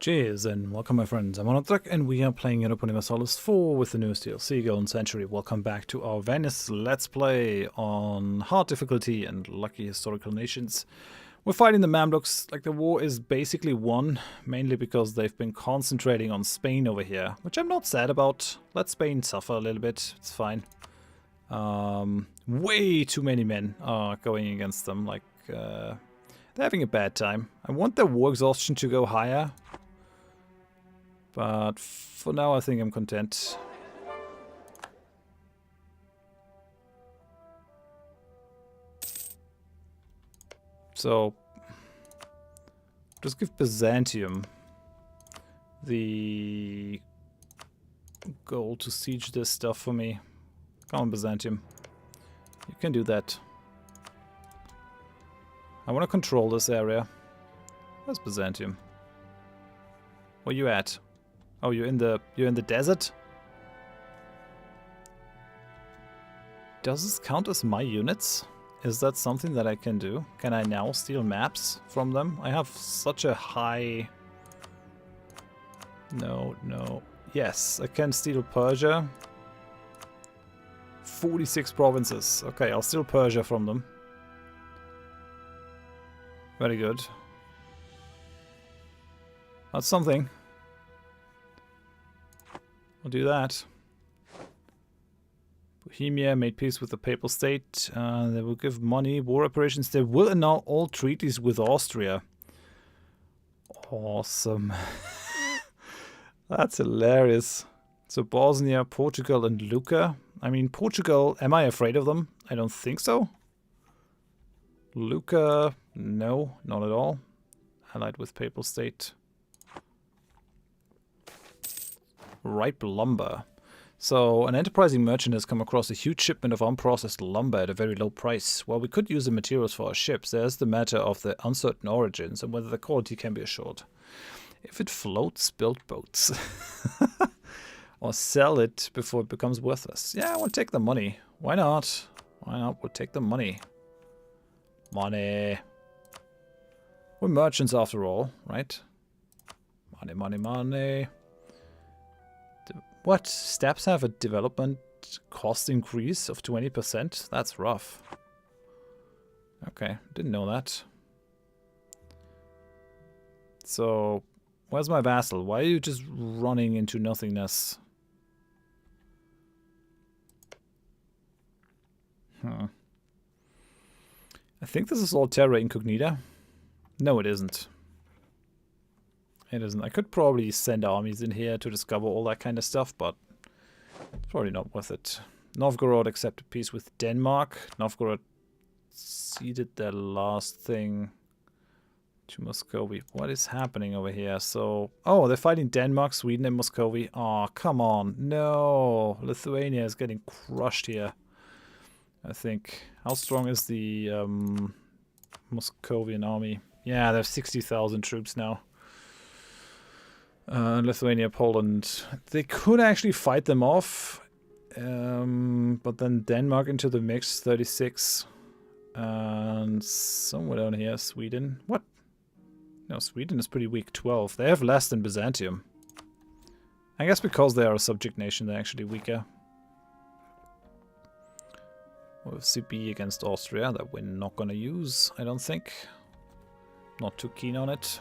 Cheers and welcome my friends, I'm Drak and we are playing Europa Universalis 4 with the newest DLC, Golden Century. Welcome back to our Venice Let's Play on hard difficulty and lucky historical nations. We're fighting the Mamluks. Like, the war is basically won, mainly because they've been concentrating on Spain over here, which I'm not sad about. Let Spain suffer a little bit, it's fine. Way too many men are going against them, like, they're having a bad time. I want their war exhaustion to go higher. But for now, I think I'm content. So, just give Byzantium the goal to siege this stuff for me. Come on, Byzantium. You can do that. I want to control this area. Where's Byzantium? Where you at? Oh, you're in the desert? Does this count as my units? Is that something that I can do? Can I now steal maps from them? I have such a high... No. Yes, I can steal Persia. 46 provinces. Okay, I'll steal Persia from them. Very good. That's something. I'll do that. Bohemia made peace with the Papal State. They will give money, war reparations. They will annul all treaties with Austria. Awesome. That's hilarious. So Bosnia, Portugal, and Lucca. I mean, Portugal, am I afraid of them? I don't think so. Lucca, no, not at all. Allied with Papal State. Ripe lumber. So, an enterprising merchant has come across a huge shipment of unprocessed lumber at a very low price. While we could use the materials for our ships, there's the matter of the uncertain origins and whether the quality can be assured. If it floats, build boats. Or sell it before it becomes worthless. Yeah, we'll take the money. Why not? Why not? We'll take the money. Money. We're merchants after all, right? Money, money, money. What? Steps have a development cost increase of 20%? That's rough. Okay, didn't know that. So, where's my vassal? Why are you just running into nothingness? I think this is all terra incognita. No, it isn't. It isn't. I could probably send armies in here to discover all that kind of stuff, but it's probably not worth it. Novgorod accepted peace with Denmark. Novgorod ceded their last thing to Muscovy. What is happening over here? So, oh, they're fighting Denmark, Sweden, and Muscovy. Oh, come on. No. Lithuania is getting crushed here, I think. How strong is the Muscovian army? Yeah, they have 60,000 troops now. Lithuania, Poland. They could actually fight them off. But then Denmark into the mix, 36. And somewhere down here, Sweden. What? No, Sweden is pretty weak, 12. They have less than Byzantium. I guess because they are a subject nation, they're actually weaker. With CB against Austria, that we're not gonna use, I don't think. Not too keen on it.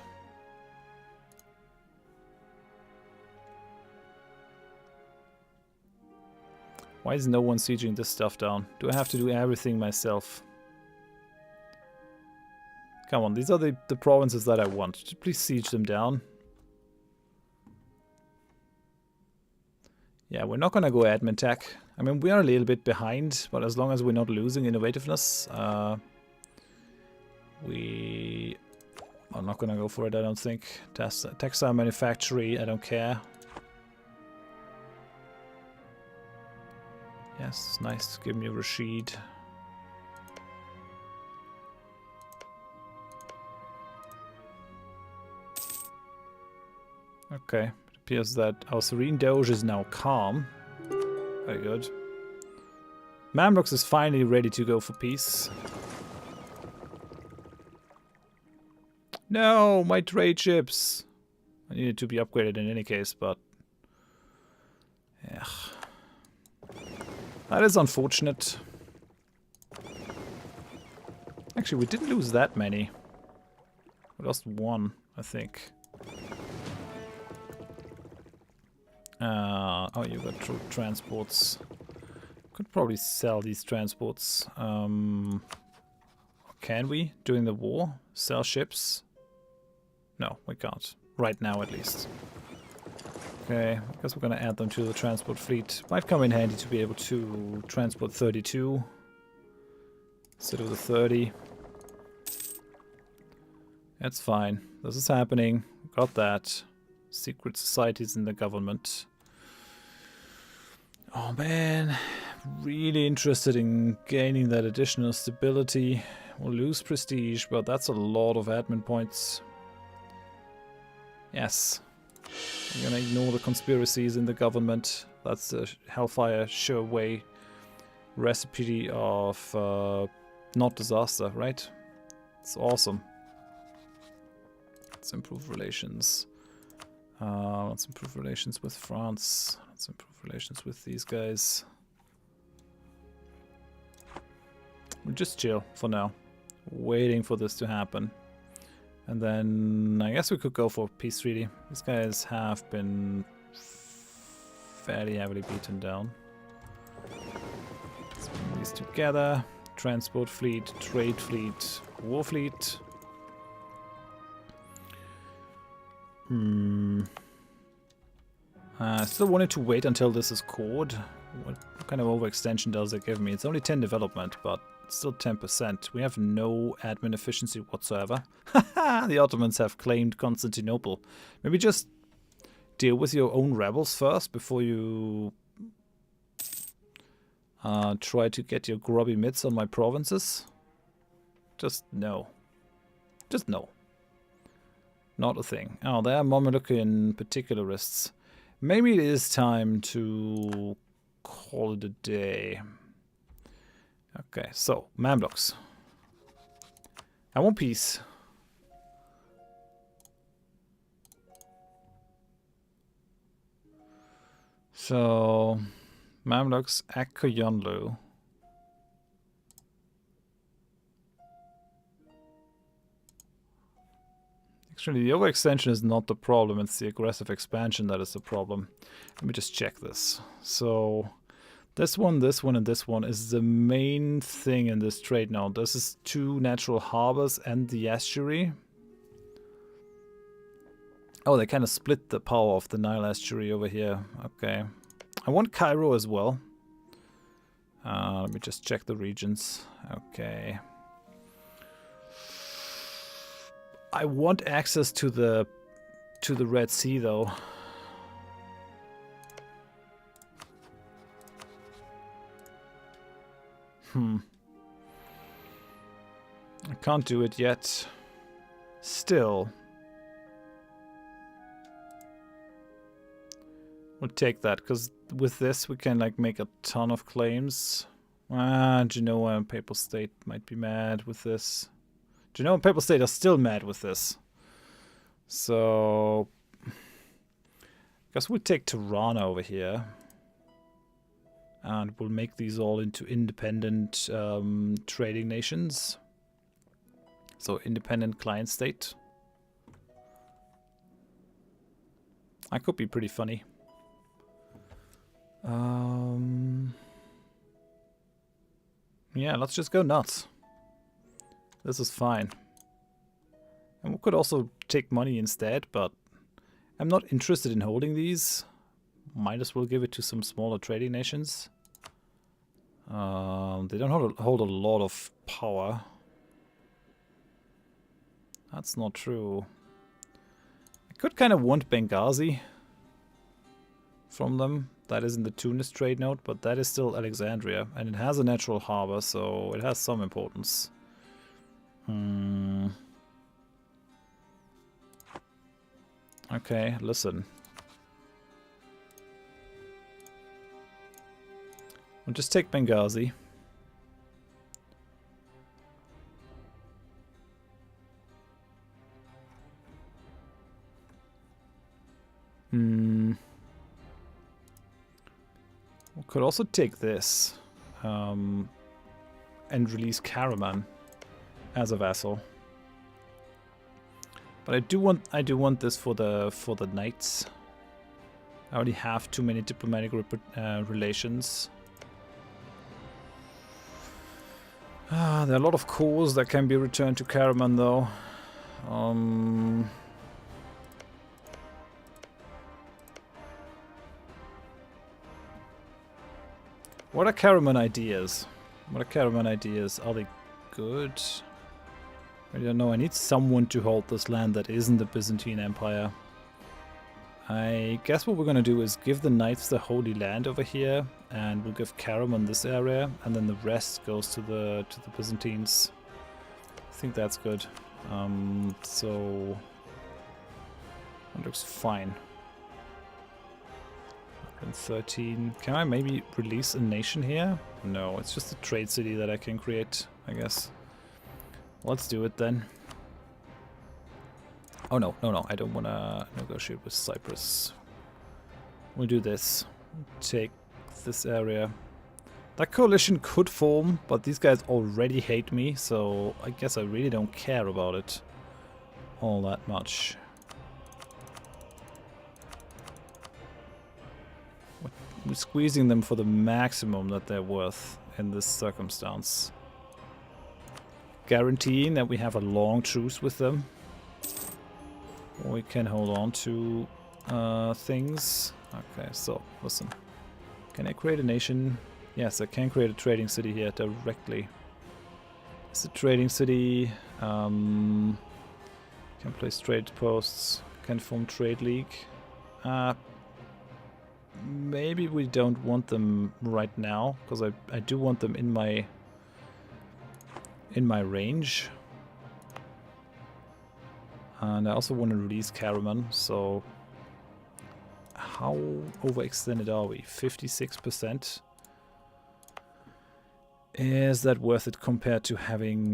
Why is no one sieging this stuff down? Do I have to do everything myself? Come on, these are the provinces that I want. Please siege them down. Yeah, we're not gonna go admin tech. I mean, we are a little bit behind, but as long as we're not losing innovativeness, we are not gonna go for it, I don't think. Textile manufactory, I don't care. Yes, nice. Give me Rashid. Okay, it appears that our serene doge is now calm. Very good. Mamluks is finally ready to go for peace. No, my trade ships. I need it to be upgraded in any case, but... yeah. That is unfortunate. Actually, we didn't lose that many. We lost one, I think. Oh, you got transports. Could probably sell these transports. Can we, during the war, sell ships? No, we can't. Right now, at least. Okay, I guess we're gonna add them to the transport fleet. Might come in handy to be able to transport 32 instead of the 30. That's fine. This is happening. Got that. Secret societies in the government. Oh man, really interested in gaining that additional stability. We'll lose prestige, but that's a lot of admin points. Yes. I'm gonna ignore the conspiracies in the government. That's the Hellfire sure way recipe of not disaster, right? It's awesome. Let's improve relations. Let's improve relations with France. Let's improve relations with these guys. We'll just chill for now. Waiting for this to happen. And then I guess we could go for peace treaty. These guys have been fairly heavily beaten down. Let's bring these together. Transport fleet, trade fleet, war fleet. I still wanted to wait until this is cored. What kind of overextension does it give me? It's only 10 development, but still 10%. We have no admin efficiency whatsoever. Haha, the Ottomans have claimed Constantinople. Maybe just deal with your own rebels first before you try to get your grubby mitts on my provinces. Just no. Just no. Not a thing. Oh, there are Mamelucan particularists. Maybe it is time to call it a day. Okay, so, Mamluks. I want peace. So, Mamluks, Akkoyonlu. Actually, the overextension is not the problem, it's the aggressive expansion that is the problem. Let me just check this. So, this one, and this one is the main thing in this trade now. This is 2 natural harbors and the estuary. Oh, they kind of split the power of the Nile estuary over here. Okay. I want Cairo as well. Let me just check the regions. Okay. I want access to the Red Sea though. I can't do it yet. Still. We'll take that, because with this we can like make a ton of claims. Genoa and Papal State might be mad with this. Genoa and Papal State are still mad with this. So I guess we'll take Tirana over here. And we'll make these all into independent trading nations. So independent client state. That could be pretty funny. Yeah, let's just go nuts. This is fine. And we could also take money instead, but I'm not interested in holding these. Might as well give it to some smaller trading nations. They don't hold a lot of power. That's not true. I could kind of want Benghazi from them. That is in the Tunis trade node, but that is still Alexandria. And it has a natural harbor, so it has some importance. Okay, listen. We'll just take Benghazi. Could also take this and release Karaman as a vassal. But I do want this for the knights. I already have too many diplomatic relations. There are a lot of cores that can be returned to Karaman though. What are Karaman ideas? What are Karaman ideas? Are they good? I don't know. I need someone to hold this land that isn't the Byzantine Empire. I guess what we're gonna do is give the knights the Holy Land over here, and we'll give Karaman this area, and then the rest goes to the Byzantines. I think that's good. So that looks fine. 113. Can I maybe release a nation here? No, it's just a trade city that I can create, I guess. Let's do it then. Oh no, I don't want to negotiate with Cyprus. We'll do this. Take this area. That coalition could form, but these guys already hate me, so I guess I really don't care about it all that much. We're squeezing them for the maximum that they're worth in this circumstance. Guaranteeing that we have a long truce with them. We can hold on to things. Okay, so listen. Can I create a nation? Yes, I can create a trading city here directly. It's a trading city. Can place trade posts. Can form trade league. Maybe we don't want them right now, because I do want them in my range. And I also want to release Karaman, so how overextended are we? 56%? Is that worth it compared to having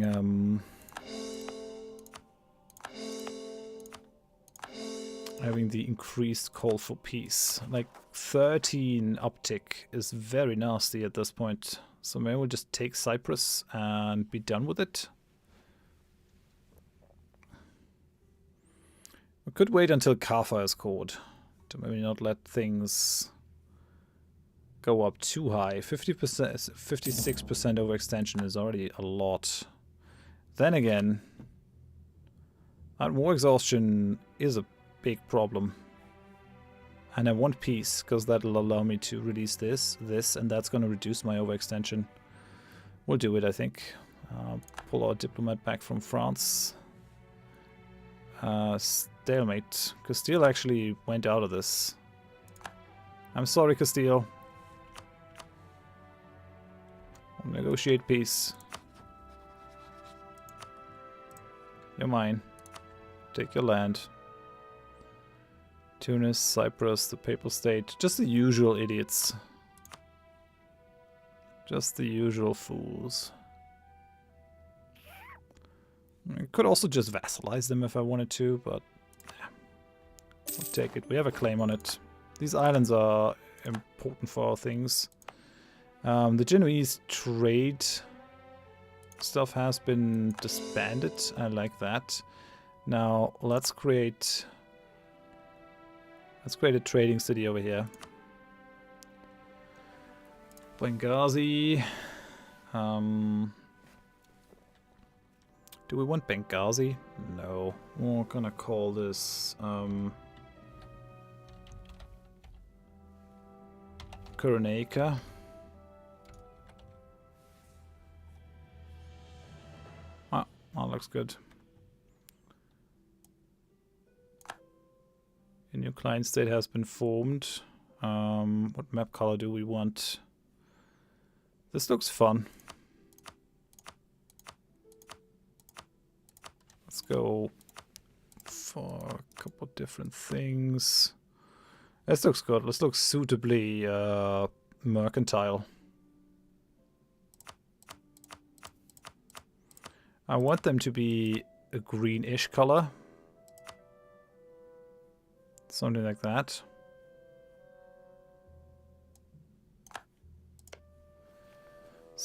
the increased call for peace? Like 13 uptick is very nasty at this point. So maybe we'll just take Cyprus and be done with it. We could wait until Kaffa is caught to maybe not let things go up too high. 50%, 56% overextension is already a lot. Then again, that war exhaustion is a big problem. And I want peace, because that'll allow me to release this, and that's going to reduce my overextension. We'll do it, I think. Pull our diplomat back from France. Stalemate. Castile actually went out of this. I'm sorry, Castile. We'll negotiate peace. You're mine. Take your land. Tunis, Cyprus, the Papal State. Just the usual idiots. Just the usual fools. I could also just vassalize them if I wanted to, but yeah, we'll take it. We have a claim on it. These islands are important for our things. The Genoese trade stuff has been disbanded. I like that. Now let's create a trading city over here. Benghazi. Do we want Benghazi? No. We're gonna call this Curenaica. Ah, that looks good. A new client state has been formed. What map color do we want? This looks fun. Let's go for a couple different things. This looks good. Let's look suitably mercantile. I want them to be a greenish color. Something like that.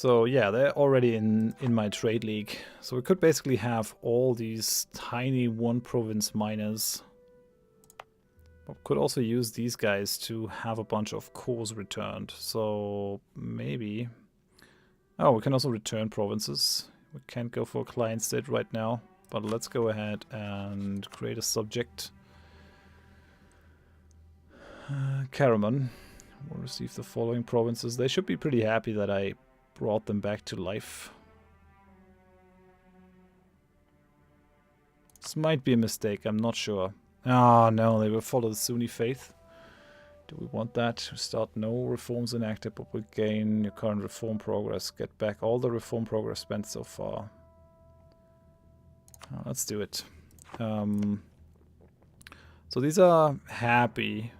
So yeah, they're already in my trade league. So we could basically have all these tiny one province miners. But we could also use these guys to have a bunch of cores returned. So maybe... Oh, we can also return provinces. We can't go for a client state right now. But let's go ahead and create a subject. Karaman will receive the following provinces. They should be pretty happy that I brought them back to life. This might be a mistake, I'm not sure. Ah, no, they will follow the Sunni faith. Do we want that? Start no reforms enacted, but we gain your current reform progress. Get back all the reform progress spent so far. Let's do it. So these are happy.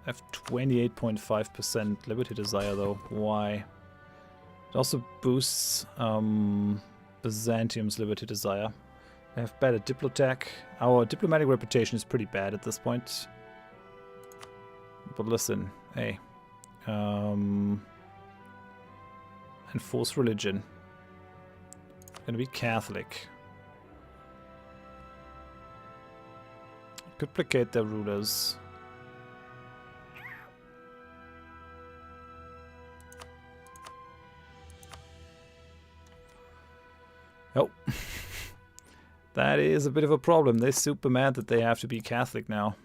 Have 28.5% liberty desire though. Why? It also boosts Byzantium's liberty desire. They have better diplomatic. Our diplomatic reputation is pretty bad at this point. But listen, hey. Enforce religion. Gonna be Catholic. Could placate their rulers. Oh. That is a bit of a problem. They're super mad that they have to be Catholic now.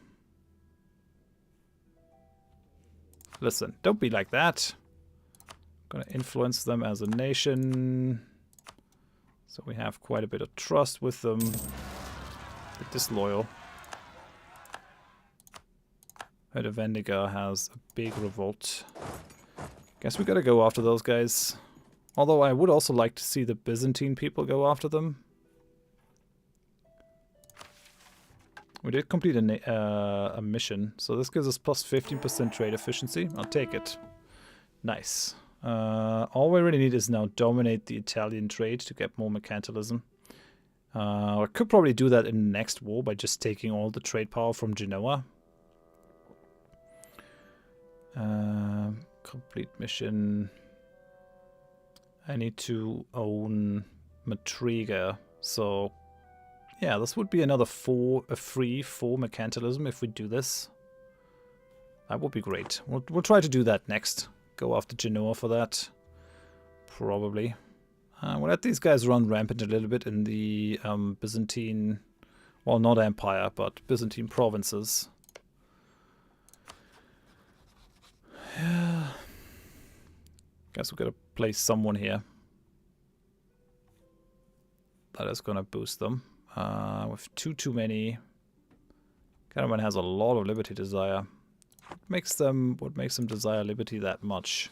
Listen, don't be like that. I'm gonna influence them as a nation. So we have quite a bit of trust with them. A bit disloyal. Heard of Vendigar has a big revolt. Guess we gotta go after those guys. Although I would also like to see the Byzantine people go after them. We did complete a mission, so this gives us plus 15% trade efficiency. I'll take it. Nice. All we really need is now dominate the Italian trade to get more mercantilism. I could probably do that in the next war by just taking all the trade power from Genoa. Complete mission. I need to own Matriga, so yeah, this would be another free 4 mercantilism if we do this. That would be great. We'll try to do that next. Go after Genoa for that. Probably. We'll let these guys run rampant a little bit in the Byzantine, well, not empire, but Byzantine provinces. Yeah. Guess we're gonna place someone here. That is gonna boost them. With too many. Caraman has a lot of liberty desire. What makes them desire liberty that much?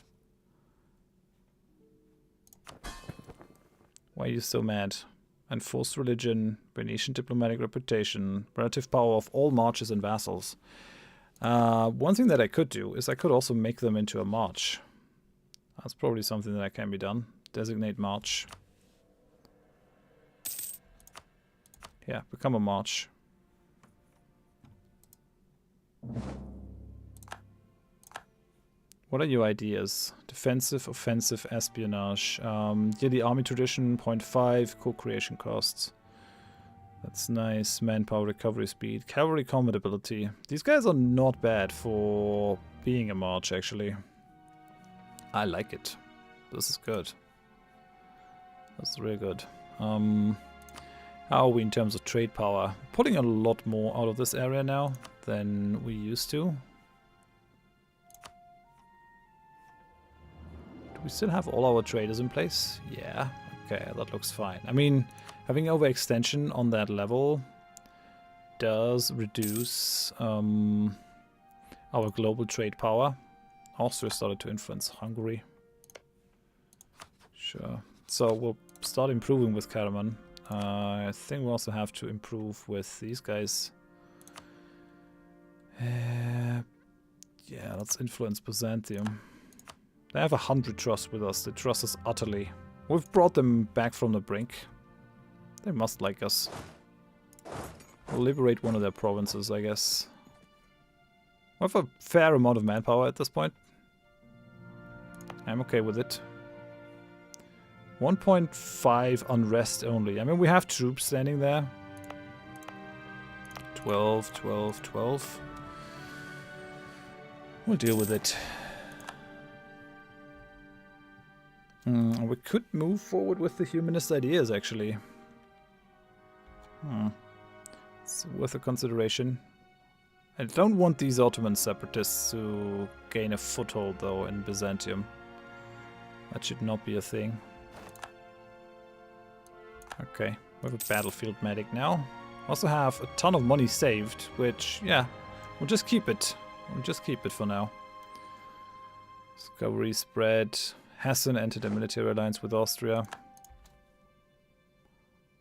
Why are you so mad? Enforced religion, Venetian diplomatic reputation, relative power of all marches and vassals. One thing that I could do is I could also make them into a march. That's probably something that can be done. Designate march. Yeah, become a march. What are your ideas? Defensive, offensive, espionage. Yearly army tradition, 0.5, co-creation costs. That's nice. Manpower recovery speed. Cavalry combat ability. These guys are not bad for being a march, actually. I like it. This is good. This is really good. How are we in terms of trade power? Putting a lot more out of this area now than we used to. Do we still have all our traders in place? Yeah. Okay, that looks fine. I mean, having overextension on that level does reduce our global trade power. Austria started to influence Hungary. Sure. So we'll start improving with Karaman. I think we also have to improve with these guys. Yeah, let's influence Byzantium. They have 100 trust with us. They trust us utterly. We've brought them back from the brink. They must like us. We'll liberate one of their provinces, I guess. We have a fair amount of manpower at this point. I'm okay with it. 1.5 unrest only. I mean, we have troops standing there. 12, 12, 12. We'll deal with it. We could move forward with the humanist ideas, actually. It's worth a consideration. I don't want these Ottoman separatists to gain a foothold, though, in Byzantium. That should not be a thing. Okay, we have a battlefield medic now. Also have a ton of money saved, which, yeah, we'll just keep it. We'll just keep it for now. Discovery spread. Hessen entered a military alliance with Austria.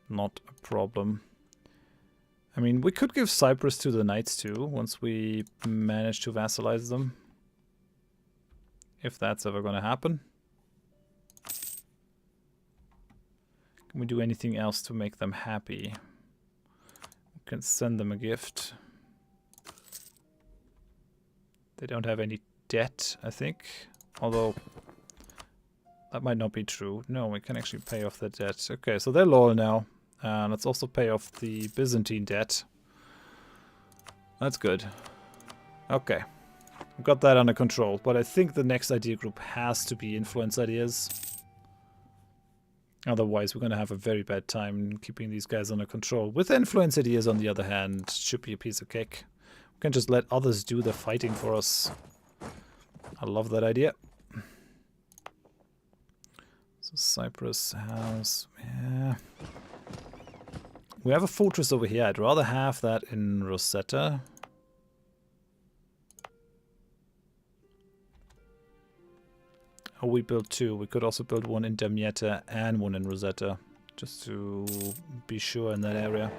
Not a problem. I mean, we could give Cyprus to the Knights too, once we manage to vassalize them. If that's ever going to happen. Can we do anything else to make them happy? We can send them a gift. They don't have any debt, I think. Although, that might not be true. No, we can actually pay off their debt. Okay, so they're loyal now. Let's also pay off the Byzantine debt. That's good. Okay. We've got that under control. But I think the next idea group has to be influence ideas. Otherwise, we're going to have a very bad time keeping these guys under control. With influence ideas, on the other hand, should be a piece of cake. We can just let others do the fighting for us. I love that idea. So Cyprus has... yeah. We have a fortress over here. I'd rather have that in Rosetta. Oh, we built two. We could also build one in Damietta and one in Rosetta. Just to be sure in that area.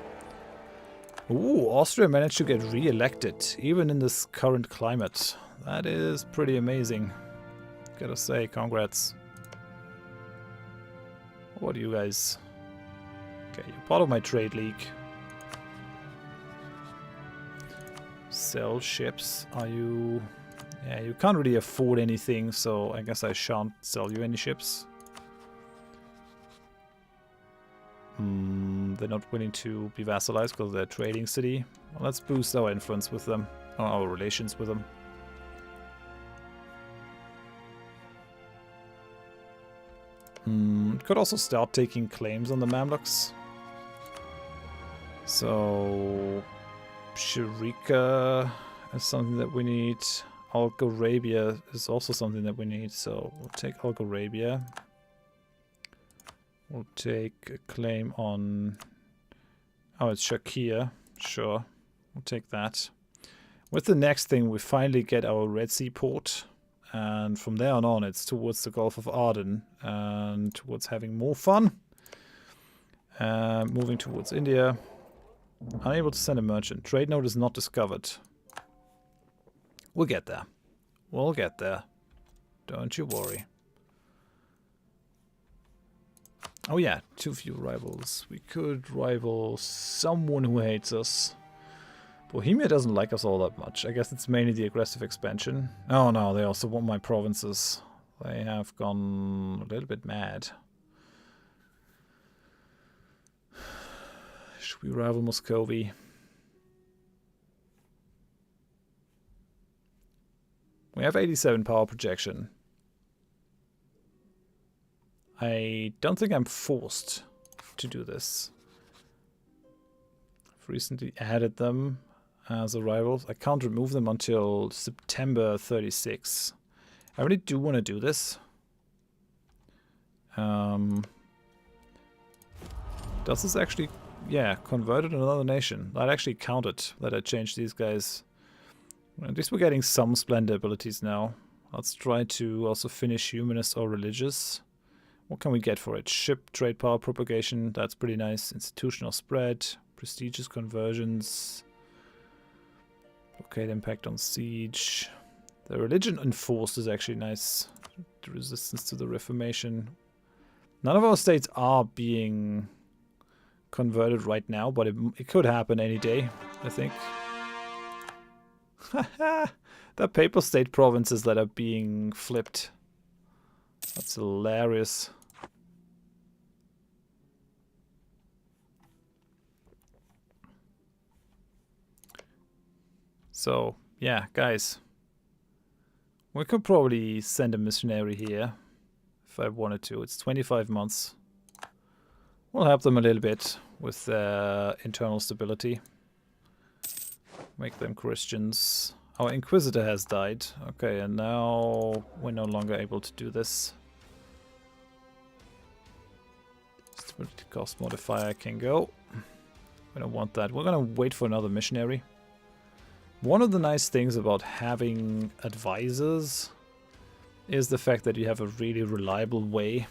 Ooh, Austria managed to get re-elected, even in this current climate. That is pretty amazing. Gotta say, congrats. What do you guys... Okay, you're part of my trade league. Sell ships. Are you... yeah, you can't really afford anything, so I guess I shan't sell you any ships. They're not willing to be vassalized because they're a trading city. Well, let's boost our influence with them, or our relations with them. Could also start taking claims on the Mamluks. So, Sharika is something that we need. Algarabia is also something that we need, so we'll take Algarabia. We'll take a claim on... oh, it's Shakir. Sure, we'll take that. With the next thing, we finally get our Red Sea port. And from there on, it's towards the Gulf of Aden and towards having more fun. Moving towards India. Unable to send a merchant. Trade node is not discovered. We'll get there. We'll get there. Don't you worry. Oh yeah, too few rivals. We could rival someone who hates us. Bohemia doesn't like us all that much. I guess it's mainly the aggressive expansion. Oh no, they also want my provinces. They have gone a little bit mad. Should we rival Muscovy? We have 87 power projection. I don't think I'm forced to do this. I've recently added them as a rivals. I can't remove them until September 36. I really do want to do this. Does this actually... yeah, converted another nation. That actually counted that I changed these guys. At least we're getting some splendor abilities now. Let's try to also finish humanist or religious. What can we get for it? Ship, trade power propagation, that's pretty nice. Institutional spread, prestigious conversions. Okay, the impact on siege. The religion enforced is actually nice. The resistance to the Reformation. None of our states are being converted right now, but it could happen any day, I think. The papal state provinces that are being flipped. That's hilarious. So, yeah, guys. We could probably send a missionary here if I wanted to. It's 25 months. We'll help them a little bit with their internal stability. Make them Christians. Our Inquisitor has died. Okay, and now we're no longer able to do this. Stability cost modifier can go. We don't want that. We're gonna wait for another missionary. One of the nice things about having advisors is the fact that you have a really reliable way,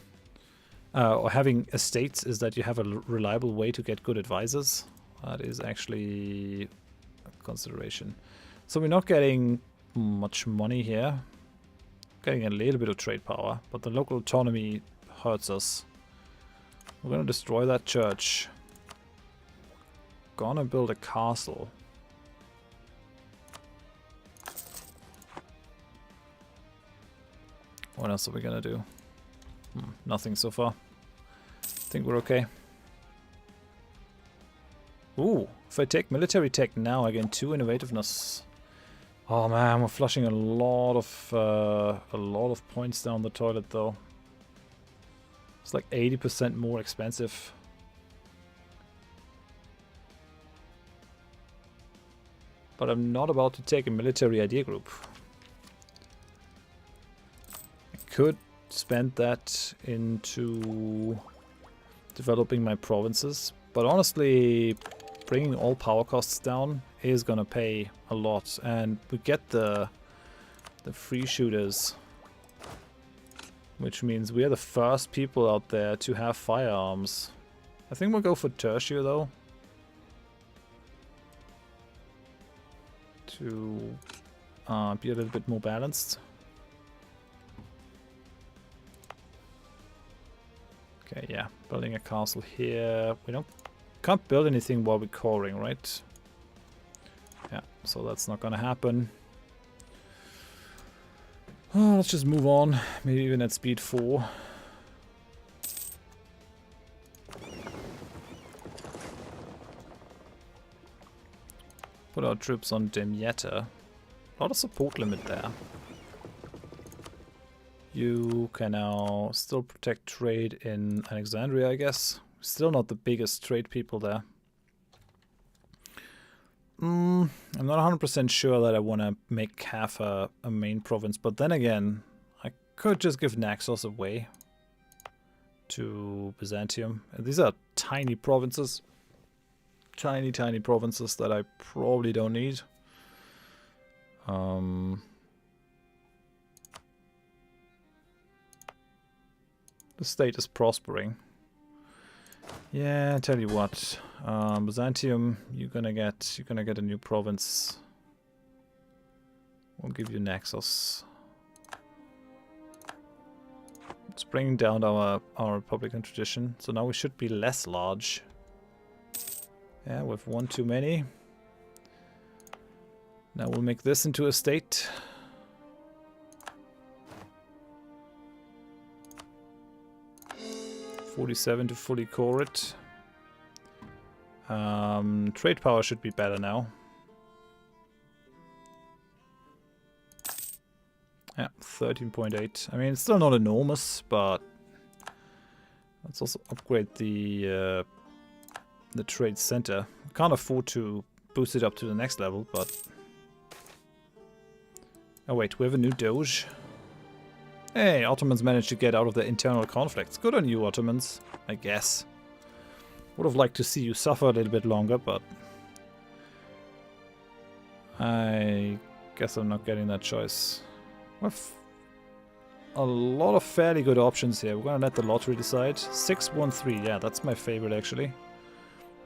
or having estates is that you have a reliable way to get good advisors. That is actually a consideration. So we're not getting much money here. Getting a little bit of trade power, but the local autonomy hurts us. We're gonna destroy that church. Gonna build a castle. What else are we gonna do? Nothing so far. Think we're okay. Ooh, if I take military tech now, I gain 2 innovativeness. Oh man, we're flushing a lot of points down the toilet though. It's like 80% more expensive. But I'm not about to take a military idea group. I could spend that into developing my provinces, but honestly, bringing all power costs down is gonna pay a lot, and we get the free shooters, which means we are the first people out there to have firearms. I think we'll go for tertiary though, to be a little bit more balanced. Okay, yeah, building a castle here. We can't build anything while we're coring, right? Yeah, so that's not gonna happen. Oh, let's just move on. Maybe even at speed 4. Put our troops on Damietta. A lot of support limit there. You can now still protect trade in Alexandria, I guess. Still not the biggest trade people there. I'm not 100% sure that I want to make half a main province, but then again, I could just give Naxos away to Byzantium. These are tiny provinces. Tiny provinces that I probably don't need. The state is prospering. Yeah, I tell you what, Byzantium, you're gonna get a new province. We'll give you Naxos. It's bringing down our Republican tradition, so now we should be less large. Yeah, we've one too many. Now we'll make this into a state. $47 to fully core it. Trade power should be better now. Yeah, 13.8. I mean, it's still not enormous, but let's also upgrade the trade center. Can't afford to boost it up to the next level, but oh wait, we have a new Doge. Hey, Ottomans managed to get out of their internal conflicts. Good on you, Ottomans, I guess. Would have liked to see you suffer a little bit longer, but I guess I'm not getting that choice. We have a lot of fairly good options here. We're gonna let the lottery decide. 613, yeah, that's my favorite actually.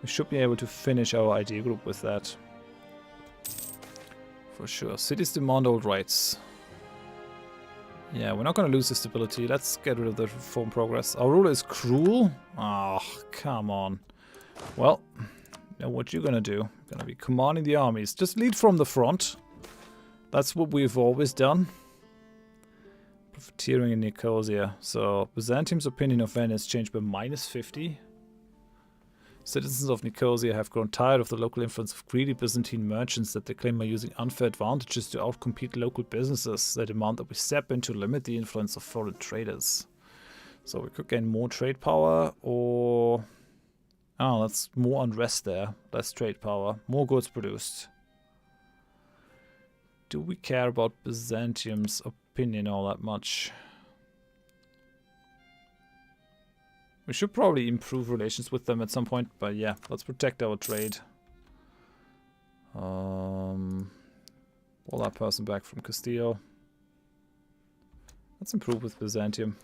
We should be able to finish our idea group with that. For sure. Cities demand old rights. Yeah, we're not going to lose the stability. Let's get rid of the reform progress. Our ruler is cruel? Oh, come on. Well, now what you're going to do? You're going to be commanding the armies. Just lead from the front. That's what we've always done. Profiteering in Nicosia. So, Byzantium's opinion of Venice changed by -50. Citizens of Nicosia have grown tired of the local influence of greedy Byzantine merchants that they claim are using unfair advantages to outcompete local businesses. They demand that we step in to limit the influence of foreign traders. So we could gain more trade power, or... Oh, that's more unrest there. Less trade power. More goods produced. Do we care about Byzantium's opinion all that much? We should probably improve relations with them at some point, but yeah, let's protect our trade. Pull that person back from Castile. Let's improve with Byzantium.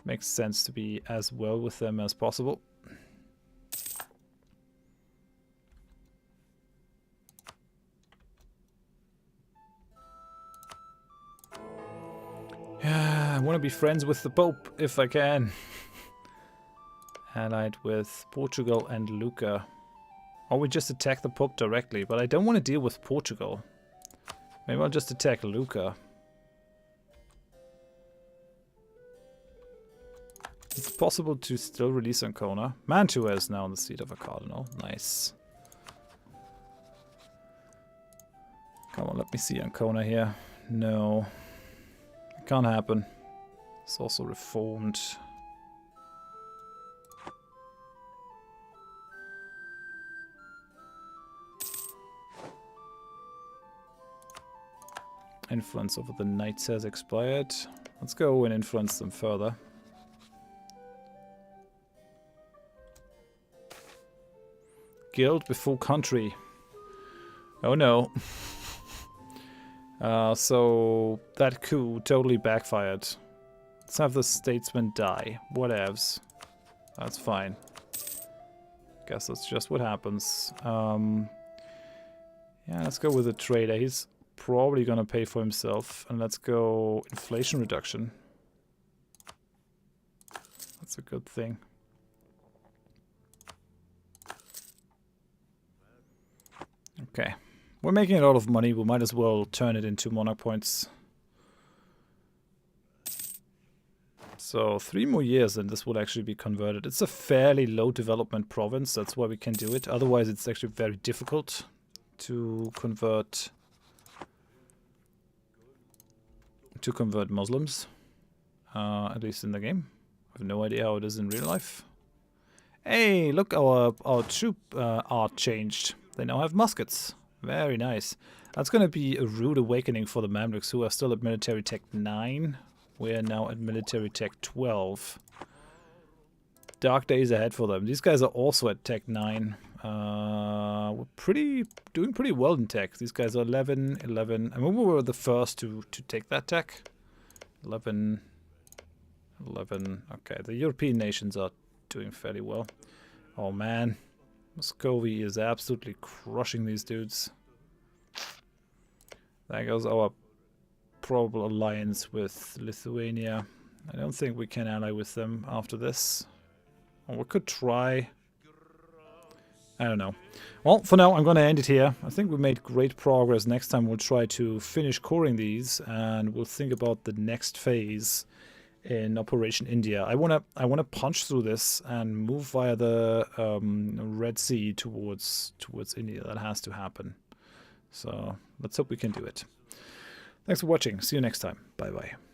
Makes sense to be as well with them as possible. Yeah, I want to be friends with the Pope if I can. Allied with Portugal and Lucca. Or we just attack the Pope directly, but I don't want to deal with Portugal. Maybe I'll just attack Lucca. It's possible to still release Ancona. Mantua is now on the seat of a cardinal. Nice. Come on, let me see Ancona here. No. It can't happen. It's also reformed. Influence over the knights has expired. Let's go and influence them further. Guild before country. Oh no. So that coup totally backfired. Let's have the statesman die. Whatevs. That's fine. Guess that's just what happens. Yeah, let's go with the trader. He's probably gonna pay for himself. And let's go inflation reduction. That's a good thing. Okay. We're making a lot of money. We might as well turn it into monarch points. So 3 more years and this will actually be converted. It's a fairly low development province. That's why we can do it. Otherwise it's actually very difficult to convert Muslims. At least in the game. I have no idea how it is in real life. Hey, look, our troop art changed. They now have muskets. Very nice. That's going to be a rude awakening for the Mamluks, who are still at military tech 9. We're now at military tech 12. Dark days ahead for them. These guys are also at tech 9. We're doing pretty well in tech. These guys are 11, 11. I mean, we were the first to take that tech. 11, 11. Okay, the European nations are doing fairly well. Oh man. Muscovy is absolutely crushing these dudes. There goes our probable alliance with Lithuania. I don't think we can ally with them after this. Or we could try. I don't know. Well, for now I'm going to end it here. I think we made great progress. Next time we'll try to finish coring these and we'll think about the next phase in Operation India. I wanna punch through this and move via the Red Sea towards India. That has to happen. So let's hope we can do it. Thanks for watching. See you next time. Bye bye.